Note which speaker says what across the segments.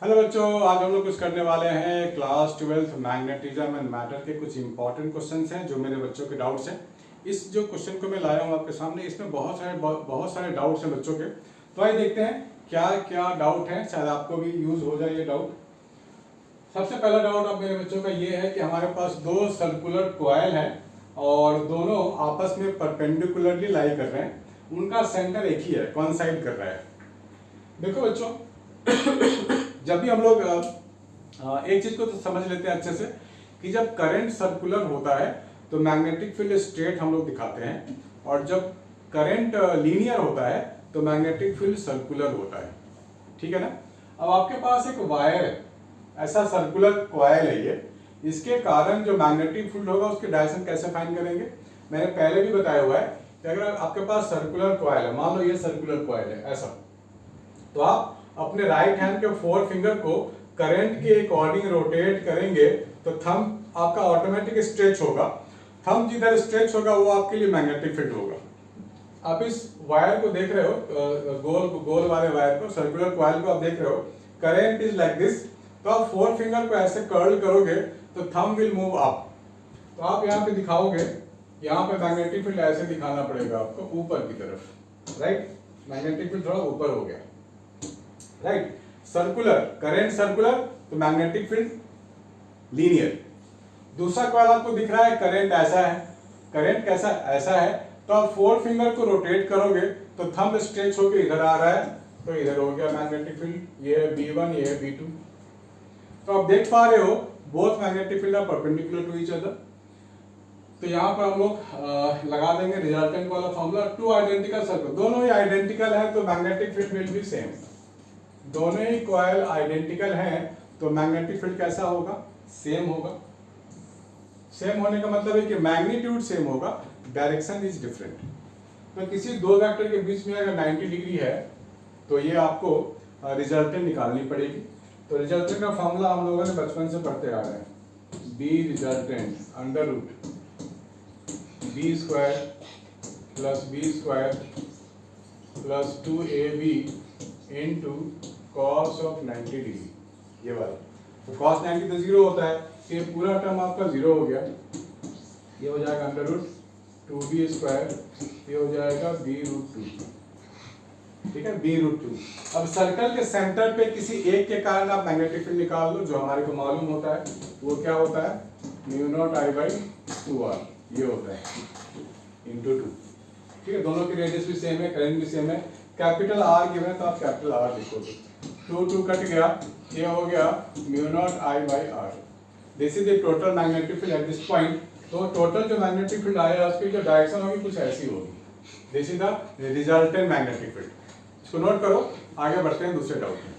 Speaker 1: Hello बच्चों, आज हम लोग कुछ करने वाले हैं क्लास 12 मैग्नेटिज्म एंड मैटर के कुछ इंपॉर्टेंट क्वेश्चंस हैं जो मेरे बच्चों के डाउट्स हैं। इस जो क्वेश्चन को मैं लाया हूँ आपके सामने, इसमें बहुत सारे डाउट्स हैं बच्चों के। तो आइए देखते हैं क्या क्या डाउट है, शायद आपको भी यूज हो जाए ये डाउट। सबसे पहला डाउट अब मेरे बच्चों का ये है कि हमारे पास दो सर्कुलर कॉइल है और दोनों आपस में परपेंडिकुलरली लाई कर रहे हैं, उनका सेंटर एक ही है, कॉइंसाइड कर रहा है। देखो बच्चों, जब भी हम लोग एक चीज को तो समझ लेते हैं अच्छे से कि जब करंट सर्कुलर होता है तो मैग्नेटिक फील्ड स्ट्रेट हम लोग दिखाते हैं, और जब करंट लीनियर होता है तो मैग्नेटिक फील्ड सर्कुलर होता है। ठीक है ना। अब आपके पास एक वायर है, ऐसा सर्कुलर कॉइल है ये, इसके कारण जो मैग्नेटिक फील्ड होगा उसकी डायरेक्शन कैसे फाइंड करेंगे, मैंने पहले भी बताया हुआ है कि अगर आपके पास सर्कुलर कॉइल है, मान लो ये सर्कुलर कॉइल है ऐसा, तो आप अपने राइट हैंड के 4 फिंगर को करंट के अकॉर्डिंग रोटेट करेंगे तो थंब आपका ऑटोमेटिक स्ट्रेच होगा। थंब जिधर स्ट्रेच होगा वो आपके लिए मैग्नेटिक फील्ड होगा। आप इस वायर को देख रहे हो, गोल वाले वायर को, सर्कुलर कॉइल को आप देख रहे हो, करंट इज लाइक दिस। तो आप 4 फिंगर को ऐसे कर्ल करोगे तो थंब विल मूव अप। तो आप यहाँ पे दिखाओगे, यहाँ पे मैग्नेटिक फील्ड ऐसे दिखाना पड़ेगा आपको ऊपर की तरफ, राइट। मैग्नेटिक फील्ड थोड़ा ऊपर हो गया, राइट। सर्कुलर, करंट सर्कुलर तो मैग्नेटिक फील्ड लीनियर। दूसरा कॉइल आपको दिख रहा है, करंट ऐसा है, करंट कैसा ऐसा है, तो आप 4 फिंगर को रोटेट करोगे तो थंब स्ट्रेच होकर इधर आ रहा है तो इधर हो गया मैग्नेटिक फील्ड। ये है B1, ये है B2। तो आप देख पा रहे हो both magnetic field are perpendicular to each other. तो यहाँ पर हम लोग लगा देंगे रिजल्टेंट वाला फॉर्मूला, टू आइडेंटिकल सर्कल, दोनों ही आइडेंटिकल है तो magnetic field will be same. दोनों ही कॉइल आइडेंटिकल हैं तो मैग्नेटिक फील्ड कैसा होगा, सेम होगा। सेम होने का मतलब है कि मैग्नीट्यूड सेम होगा, डायरेक्शन इज डिफरेंट। तो किसी दो वेक्टर के बीच में अगर 90 डिग्री है तो ये आपको रिजल्टेंट निकालनी पड़ेगी। तो रिजल्टेंट का फॉर्मूला हम लोगों ने बचपन से पढ़ते आ रहे हैं, B resultant under root B square plus B square plus 2ab into cos of 90 degree, ये वाला। तो cos 90 तो 0 होता है, तो ये पूरा टर्म आपका 0 हो गया। ये हो जाएगा अंडर रूट 2b स्क्वायर, ये हो जाएगा b√2, ठीक है, b√2। अब सर्कल के सेंटर पे किसी एक के कारण आप मैग्नेटिक फील्ड निकाल लो, जो हमारे को मालूम होता है वो क्या होता है, μ0I/2r, ये होता है इंटू 2। ठीक है, दोनों की रेडियस भी सेम है, करंट भी सेम है। कैपिटल R गिवन है तो आप कैपिटल R लिखोगे, 2 कट गया, ये हो गया μ0I/r। This is the total magnetic field at this point. तो टोटल जो मैग्नेटिक फील्ड आया उसकी जो डायरेक्शन होगी कुछ ऐसी होगी। This is the resultant magnetic field. इसको नोट करो, आगे बढ़ते हैं दूसरे डाउट में।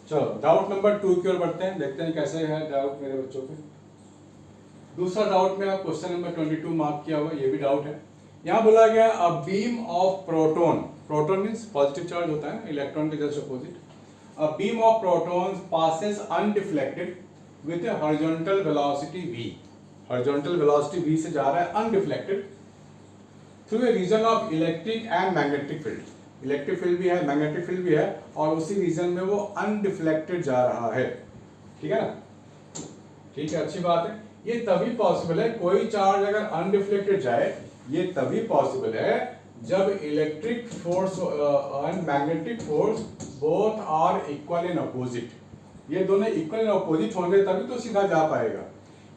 Speaker 1: चलो डाउट नंबर 2 की ओर बढ़ते हैं, देखते हैं कैसे है डाउट मेरे बच्चों के। दूसरा डाउट में आप क्वेश्चन नंबर 22 मार्क किया हुआ, ये भी डाउट है। यहाँ बोला गया a beam of proton, proton means positive charge होता है, इलेक्ट्रॉन के just opposite. A beam of protons passes undeflected with a horizontal velocity v, horizontal velocity v से जा रहा है undeflected through a region of electric and magnetic field. Electric field भी है, magnetic field भी है, और उसी रीजन में वो अनडिफ्लेक्टेड जा रहा है। ठीक है ना, ठीक है, अच्छी बात है। ये तभी पॉसिबल है, कोई चार्ज अगर अनडिफ्लेक्टेड जाए, ये तभी पॉसिबल है जब electric force and magnetic force both are equal in opposite. ये दोनों इक्वल इन अपोजिट होंगे तभी तो सीधा जा पाएगा,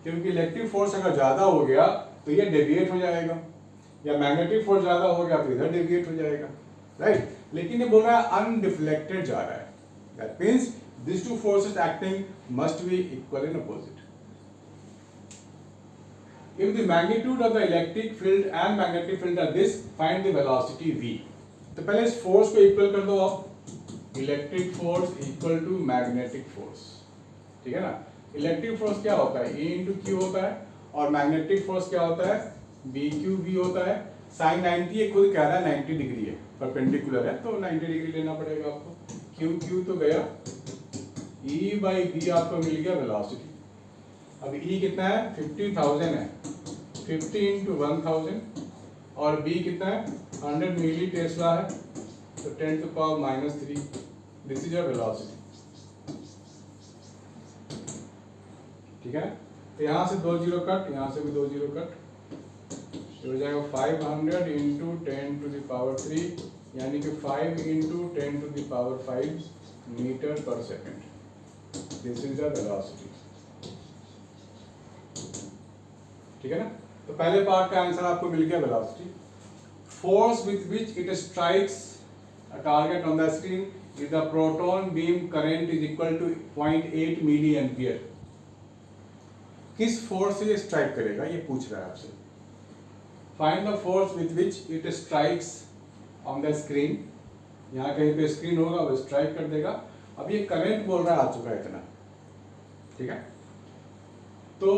Speaker 1: क्योंकि इलेक्ट्रिक फोर्स अगर ज्यादा हो गया तो ये डेविएट हो जाएगा, या मैग्नेटिक फोर्स ज्यादा हो गया तो इधर डेविएट हो जाएगा, राइट। लेकिन ये बोल रहा है अनडिफ्लेक्टेड जा रहा है, that means this two forces acting must be equal in opposite. If the magnitude of the electric field and magnetic field are this, find the velocity v। तो पहले इस फोर्स को इक्वल कर दो आप, electric force equal to magnetic force. ठीक है ना, इलेक्ट्रिक फोर्स क्या होता है, E इंटू क्यू होता है, और मैग्नेटिक फोर्स क्या होता है, BQ/V होता है। साइन 90 ये खुद कह रहा है 90 डिग्री है, परपेंडिकुलर है तो 90 डिग्री लेना पड़ेगा आपको। Q तो गया, E/V आपको मिल गया वेलोसिटी। अब E कितना है, 50,000 है, 50 इंटू 1000, और B कितना है, 100 मिली टेस्ला है, तो 10⁻³ दिस इज योर वेलोसिटी, ठीक है। तो यहाँ से 2 जीरो कट, यहाँ से भी 2 जीरो कट, हो जाएगा 500 इंटू 10⁻³ यानी कि 5 इंटू 10⁻⁵ मीटर पर second. This is the velocity, ठीक है ना। तो पहले पार्ट का आंसर आपको मिल गया velocity. Force with which it strikes a target on the screen is the proton beam current is equal to 0.8 milli ampere. किस फोर्स से ये स्ट्राइक करेगा ये पूछ रहा है आपसे। Find the force with which it strikes on the screen, यहाँ कहीं पे स्क्रीन होगा वो स्ट्राइक कर देगा। अब ये करंट बोल रहा है आ चुका है इतना, ठीक है। तो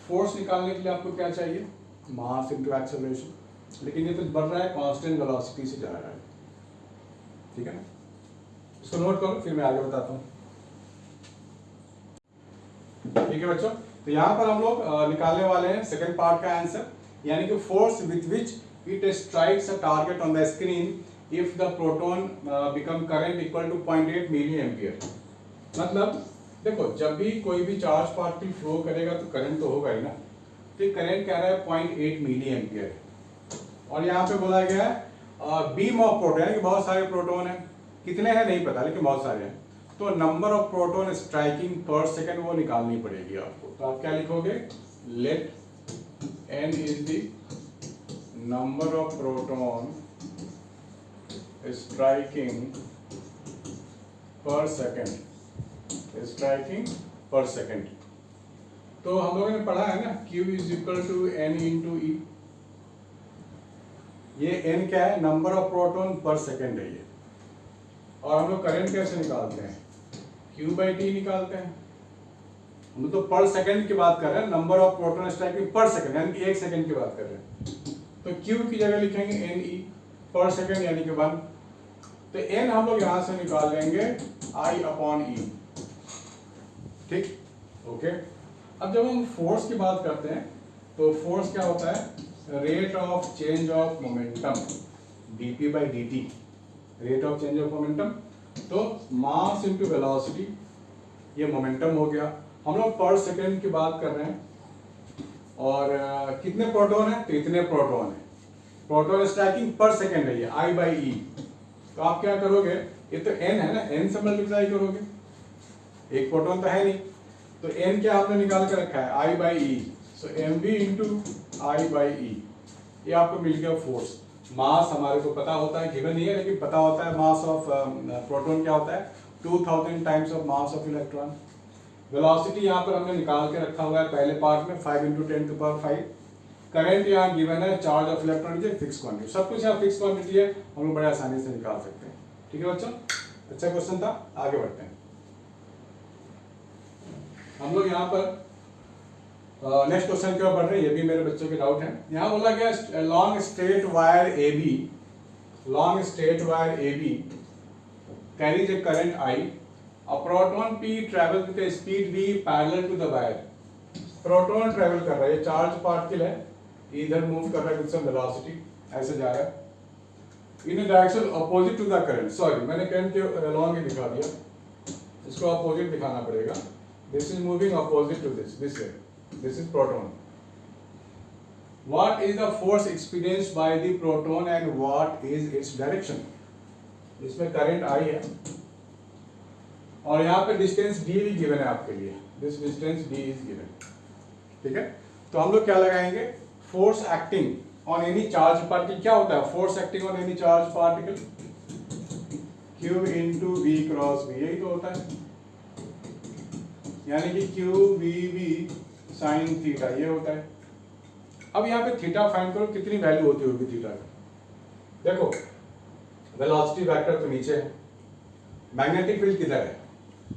Speaker 1: फोर्स निकालने के लिए आपको क्या चाहिए, मास इनटू एक्सेलरेशन, लेकिन ये तो बढ़ रहा है कांस्टेंट वेलोसिटी से जा रहा है, ठीक है ना। इसको नोट करो फिर मैं आगे बताता हूँ, ठीक है बच्चों। तो यहाँ पर हम लोग निकालने वाले हैं सेकंड पार्ट का आंसर, यानी कि force with which it strikes a target on the screen if the proton become current equal to 0.8 milli ampere. मतलब देखो जब भी कोई भी चार्ज पार्टिकल फ्लो करेगा तो करंट तो होगा ही ना। तो करंट कह रहा है 0.8 मिली एम्पियर, और यहाँ पे बोला गया है बीम ऑफ प्रोटॉन, यानी कि बहुत सारे प्रोटॉन हैं, कितने हैं नहीं पता लेकिन बहुत सारे हैं। तो number of proton striking per second वो निकालनी पड़ेगी आपको। तो आप क्या लिखोगे, let n is the number of proton striking per second, striking per second. तो हम लोगों ने पढ़ा है ना Q is equal to n into e. ये n क्या है, number of proton per second है ये। और हम लोग करंट कैसे निकालते हैं, Q/T निकालते हैं। हम लोग तो पर सेकंड की बात कर रहे हैं, नंबर ऑफ प्रोटॉन स्ट्राइकिंग पर सेकंड यानी कि 1 सेकंड की बात कर रहे हैं। तो Q की जगह लिखेंगे NE पर सेकंड यानी कि 1। तो N हम लोग यहां से निकाल लेंगे I/E, ठीक, ओके। अब जब हम फोर्स की बात करते हैं तो फोर्स क्या होता है, rate of change of momentum dP/dt, rate of change of momentum. तो मास इनटू वेलोसिटी, ये मोमेंटम हो गया। हम लोग पर सेकेंड की बात कर रहे हैं, और कितने प्रोटॉन है, तो इतने प्रोटॉन है। प्रोटॉन स्ट्राइकिंग पर सेकेंड है ये I/E। तो आप क्या करोगे, ये तो n है ना, n से मल्टीप्लाई करोगे, एक प्रोटॉन तो है नहीं। तो n क्या आपने निकाल कर रखा है, I/E। सो mv इंटू I/E, ये आपको मिल गया फोर्स। मास हमारे को पता होता है, गिवन नहीं है लेकिन पता होता है, मास ऑफ प्रोटॉन क्या होता है, 2000 times of mass of electron. Velocity यहाँ पर हमने निकाल के रखा हुआ है पहले पार्ट में, 5 इंटू 10⁵। करंट यहाँ गिवन है, charge of electron is fix quantity, सब कुछ यहाँ फिक्स क्वांटिटी है, हम लोग बड़े आसानी से निकाल सकते हैं, ठीक है बच्चों। अच्छा क्वेश्चन था, आगे बढ़ते हैं। हम लोग यहाँ पर नेक्स्ट क्वेश्चन की ओर बढ़ रहे हैं, ये भी मेरे बच्चों के डाउट है। यहाँ बोला गया long straight wire AB, long straight wire AB carries a current I, a proton P travels with a speed V parallel to the wire। Proton travel कर रहा है, ये चार्ज पार्टिकल है, इधर मूव कर रहा है विद सम वेलोसिटी, ऐसे जा रहा है in direction opposite to the current. Sorry मैंने करंट के अलॉन्ग ही दिखा दिया, इसको अपोजिट दिखाना पड़ेगा। This is moving opposite to this way, this is proton। what is the force experienced by the proton and what is its direction। इसमें current I है, और यहाँ पे डिस्टेंस d भी गिवन है आपके लिए, this distance d is given, ठीक है। तो हम लोग क्या लगाएंगे, force acting on any charge particle. क्या होता है force acting on any charge particle, Q into V cross V, यही तो होता है, यानी कि QVV साइन थीटा, ये होता है। अब यहाँ पे थीटा फाइंड करो, कितनी वैल्यू होती होगी थीटा की। देखो वेलोसिटी वेक्टर तो नीचे है, मैग्नेटिक फील्ड किधर है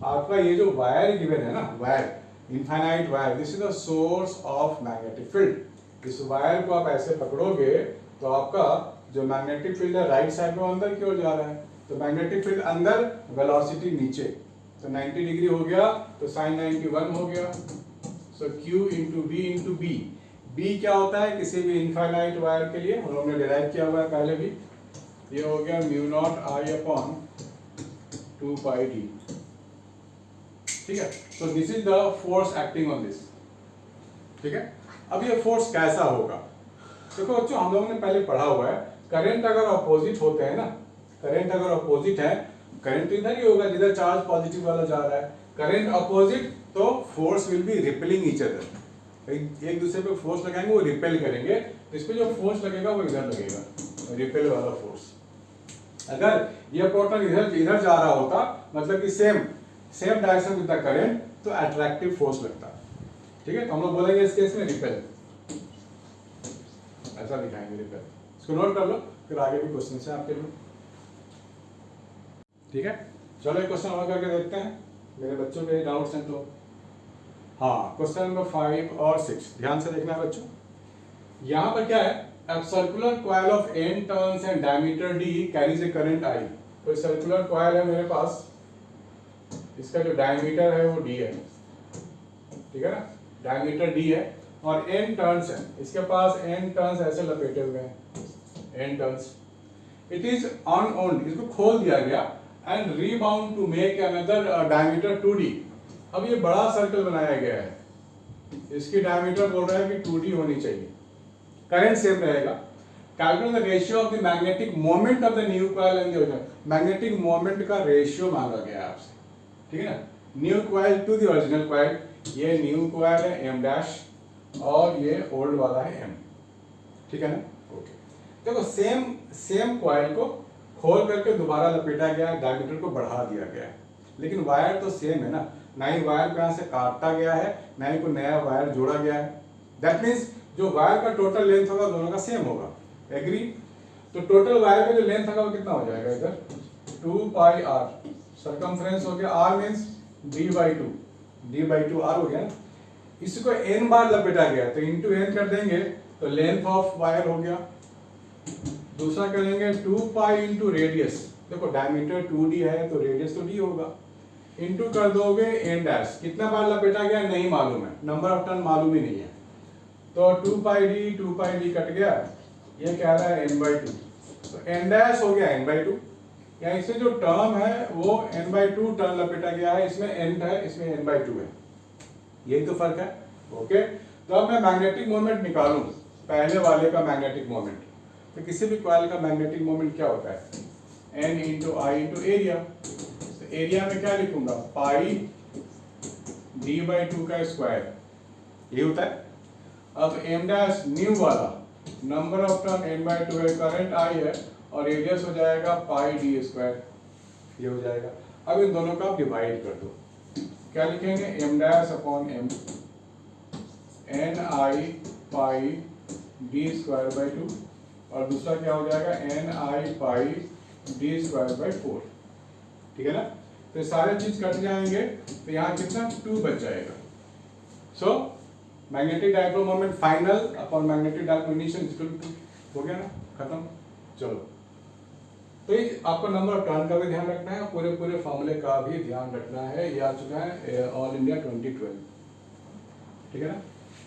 Speaker 1: आपका, ये जो वायर गिवन है ना, wire infinite wire, this is the source of magnetic field. इस वायर को आप ऐसे पकड़ोगे तो आपका जो मैग्नेटिक फील्ड है राइट साइड में अंदर की ओर जा रहा है, तो मैग्नेटिक फील्ड अंदर, वेलोसिटी नीचे, तो 90 डिग्री हो गया, तो साइन 91 हो गया। सो Q into V into B, B क्या होता है किसी भी इनफाइनाइट वायर के लिए, हम लोगों ने डिराइव किया हुआ है पहले भी, ये हो गया mu naught I upon 2 pi D. ठीक है, तो this is the force acting on this. ठीक है, अब ये फोर्स कैसा होगा? देखो बच्चों, हम लोगों ने पहले पढ़ा हुआ है, करंट अगर अपोजिट होते हैं ना, करंट अगर अपोजिट है, करंट तो इधर ही होगा जिधर चार्ज पॉजिटिव वाला जा रहा है। करंट अपोजिट तो force will be repelling each other, एक दूसरे पे फोर्स लगाएंगे, वो रिपेल करेंगे, तो इस पे जो फोर्स लगेगा वो इधर लगेगा, रिपेल वाला फोर्स। अगर ये प्रोटॉन इधर इधर जा रहा होता, मतलब कि same direction with the current, तो अट्रैक्टिव फोर्स लगता। ठीक है, तो हम लोग बोलेंगे इस केस में रिपेल, ऐसा दिखाएंगे रिपेल। इसको नोट कर लो, फिर आगे भी क्वेश्चन है आपके लिए। ठीक है, चलो एक क्वेश्चन और करके देखते हैं, मेरे बच्चों के डाउट्स हैं तो। हाँ, क्वेश्चन नंबर 5 और 6 ध्यान से देखना है बच्चों। यहाँ पर क्या है, अब circular coil of n turns and diameter d carries A current I। कोई सर्कुलर कॉइल है मेरे पास, इसका जो डायमीटर है वो d है, ठीक है ना, डायमीटर d है, और n टर्न्स है, इसके पास n टर्न्स ऐसे लपेटे हुए हैं, n turns. It is unwound, इसको खोल दिया गया, and rebound to make another diameter 2d। अब ये बड़ा सर्कल बनाया गया है, इसकी डायमीटर बोल रहा है कि 2d होनी चाहिए, करंट सेम रहेगा। Calculate the ratio of the magnetic moment of the new coil and the magnetic moment का रेशियो मांगा गया है आपसे, ठीक है ना, new coil to the original coil. ये न्यू कॉइल है m डैश, और ये ओल्ड वाला है m, ठीक है ना। ओके, देखो सेम कॉइल को खोल करके दोबारा लपेटा गया है, डायमीटर को बढ़ा दिया गया है, लेकिन वायर तो सेम है ना, ना ही वायर को यहाँ से काटा गया है, ना ही कोई नया वायर जोड़ा गया है। दैट मीन्स जो वायर का टोटल लेंथ होगा दोनों का सेम होगा, एग्री। तो टोटल वायर का जो लेंथ होगा वो कितना हो जाएगा इधर, 2 पाई r, सरकमफ्रेंस हो गया r मीन्स d/2 r हो गया ना। इसको n बार लपेटा गया तो इंटू n कर देंगे तो लेंथ ऑफ वायर हो गया। दूसरा करेंगे 2 पाई इंटू रेडियस, देखो डायमीटर 2d है तो रेडियस तो d होगा, इंटू कर दोगे n डैश, कितना बार लपेटा गया नहीं मालूम है, नंबर ऑफ टर्न मालूम ही नहीं है, तो 2 पाई d कट गया, ये कह रहा है n/2, तो n डैश हो गया n/2, या इसमें जो टर्म है वो n/2 टर्न लपेटा गया है, इसमें n है, इसमें n/2 है, यही तो फर्क है। ओके, तो अब मैं मैग्नेटिक मोमेंट निकालूं, पहले वाले का मैग्नेटिक मोमेंट, तो किसी भी कॉइल का मैग्नेटिक मोमेंट क्या होता है, n इंटू आई इंटू एरिया। तो एरिया में क्या लिखूंगा, पाई d/2 का स्क्वायर, ये होता है। अब m डैश न्यू वाला, नंबर ऑफ टर्न n/2 है, करंट I है, और रेडियस हो जाएगा पाई d², ये हो जाएगा। अब इन दोनों का आप डिवाइड कर दो, क्या लिखेंगे, m dash upon m, ni पाई d²/2, और दूसरा क्या हो जाएगा, ni पाई d²/4, ठीक है ना। तो सारे चीज कट जाएंगे, तो यहाँ कितना 2 बच जाएगा। So magnetic dipole moment final upon magnetic dipole initial equal to, हो गया ना, खत्म। चलो, तो ये आपको नंबर ऑफ टर्न का भी ध्यान रखना है, पूरे फॉर्मूले का भी ध्यान रखना है, ये आ चुका है ऑल इंडिया 2012, ठीक है ना।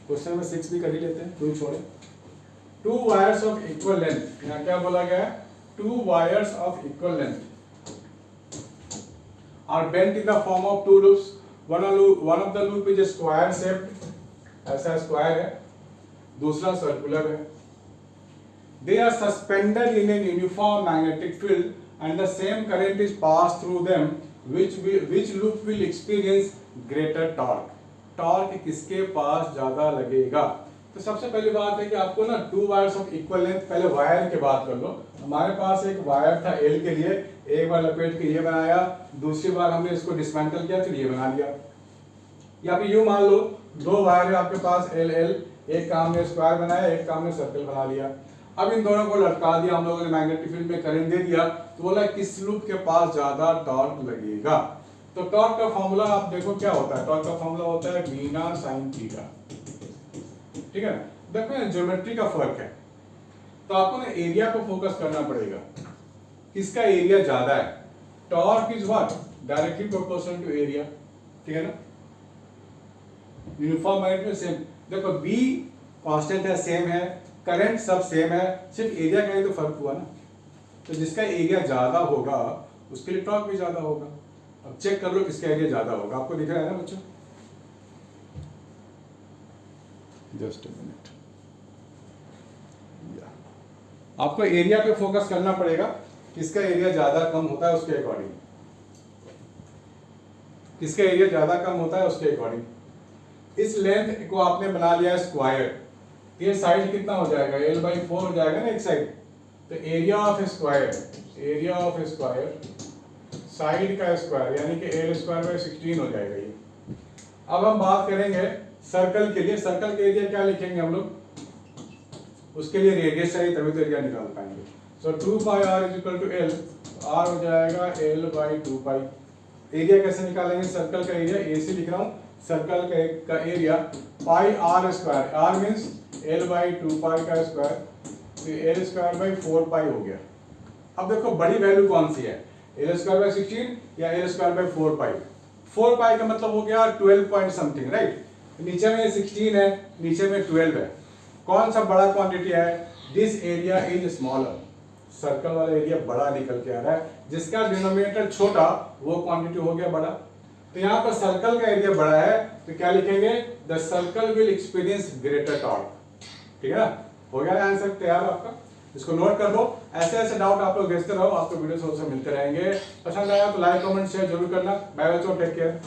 Speaker 1: क्वेश्चन नंबर 6 भी कर ही लेते हैं, कोई छोड़े। 2 वायर्स ऑफ इक्वल लेंथ, यहाँ क्या बोला गया है, 2 wires of equal length are bent in the form of 2 loops. One of the loop is a square shaped, ऐसा स्क्वायर है, दूसरा सर्कुलर है। They are suspended in a uniform magnetic field and the same current is passed through them, which loop will experience greater torque. Torque किसके पास ज्यादा लगेगा? तो सबसे पहली बात है कि आपको ना 2 वायर्स ऑफ इक्वल लेंथ, पहले वायर की बात कर लो। हमारे पास एक वायर था L के लिए, एक बार लपेट के ये बनाया, दूसरी बार हमने इसको डिसमेंटल किया, फिर ये बना लिया। या फिर यूं मान लो 2 वायर है आपके पास L, एक का हमने स्क्वायर बनाया, एक का हमने सर्कल बना लिया। अब इन दोनों को लटका दिया हम लोगों ने, मैग्नेटिक फील्ड में करंट दे दिया, तो बोला किस लूप के पास ज्यादा टॉर्क लगेगा। तो टॉर्क का फॉर्मूला आप देखो क्या होता है, टॉर्क का फॉर्मूला होता है v0 sin थीटा, ठीक है ना। देखो ज्योमेट्री का फर्क है, तो आपको ना एरिया को फोकस करना पड़ेगा, किसका एरिया ज्यादा है। Torque is what, directly proportional to area, ठीक है ना। यूनिफॉर्म मैग्नेट में सेम, देखो B कांस्टेंट है, सेम है, करंट सब सेम है, सिर्फ एरिया का ही तो फर्क हुआ ना। तो जिसका एरिया ज्यादा होगा उसके लिए टॉर्क भी ज़्यादा होगा। अब चेक कर लो किसका एरिया ज़्यादा होगा, आपको दिख रहा है ना बच्चों? जस्ट अ मिनट, आपको एरिया पे फोकस करना पड़ेगा, किसका एरिया ज़्यादा कम होता है उसके अकॉर्डिंग, किसका एरिया ज़्यादा कम होता है उसके अकॉर्डिंग। इस लेंथ को आपने बना लिया स्क्वायर, ये साइड कितना हो जाएगा, l/4 हो जाएगा ना एक साइड, तो area of square, area of square side का स्क्वायर यानी कि l²/16 हो जाएगा ये। अब हम बात करेंगे सर्कल के लिए, सर्कल के एरिया क्या लिखेंगे हम लोग, उसके लिए रेडियस चाहिए तभी तो एरिया निकाल पाएंगे। सो 2πr = l, r हो जाएगा l/2π। एरिया कैसे निकालेंगे, सर्कल का एरिया ए से लिख रहा हूँ, सर्कल का area πr², r means l/2π का स्क्वायर, तो l²/4π हो गया। अब देखो बड़ी वैल्यू कौन सी है, l²/16 या l²/4π। 4π का मतलब हो गया 12 पॉइंट समथिंग, राइट। नीचे में 16 है, नीचे में 12 है, कौन सा बड़ा क्वांटिटी है, this area is smaller, circle वाला एरिया बड़ा निकल के आ रहा है, जिसका डिनोमिनेटर छोटा वो क्वांटिटी हो गया बड़ा। तो यहाँ पर सर्कल का एरिया बड़ा है तो क्या लिखेंगे, the circle will experience greater torque. ठीक है ना, हो गया आंसर तैयार आपका, इसको नोट कर लो। ऐसे ऐसे डाउट आप लोग भेजते रहो, आपको वीडियो से मिलते रहेंगे। पसंद आया तो लाइक कमेंट शेयर जरूर करना। बाय बच्चों, टेक केयर।